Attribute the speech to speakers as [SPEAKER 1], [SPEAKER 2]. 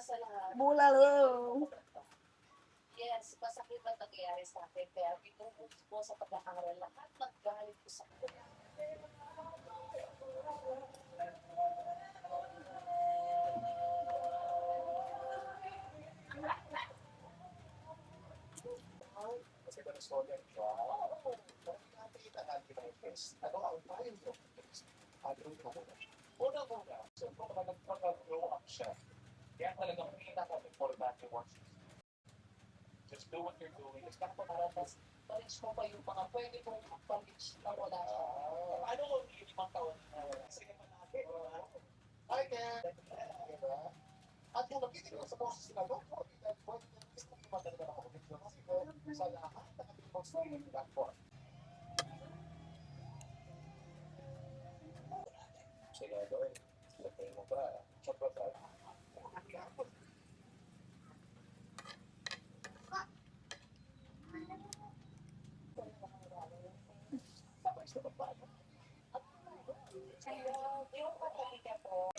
[SPEAKER 1] sa lahat.
[SPEAKER 2] Bulalo.
[SPEAKER 1] Yes, masakit ang nangyayari sa akin. Kaya pinuhos ko sa pag-aaral lahat ng galit ko sa akin.
[SPEAKER 3] Kasi ba na-solve siya? Oo. Nakikita natin ang test. Ano ang tayo mo? Ano mo? Una-una, so kung nagpag-grow up siya, kaya talagang pinaka-importante was just do what you're doing. It's not
[SPEAKER 1] Tapos, palis mo pa yung mga pwede mong palis na wala siya.
[SPEAKER 3] Ano kung yung 5 taon na sige pa natin? Hi, Ken! Diba? At yung nakinig ko sa boses sila, don't worry, that pwede na is kung tumatalaga na ako dito. Kasi sa lahat na kami mag-streaming platform. Sige, doon. Sabi mo ba? Sobrang ba?
[SPEAKER 1] Yung kapatid ko,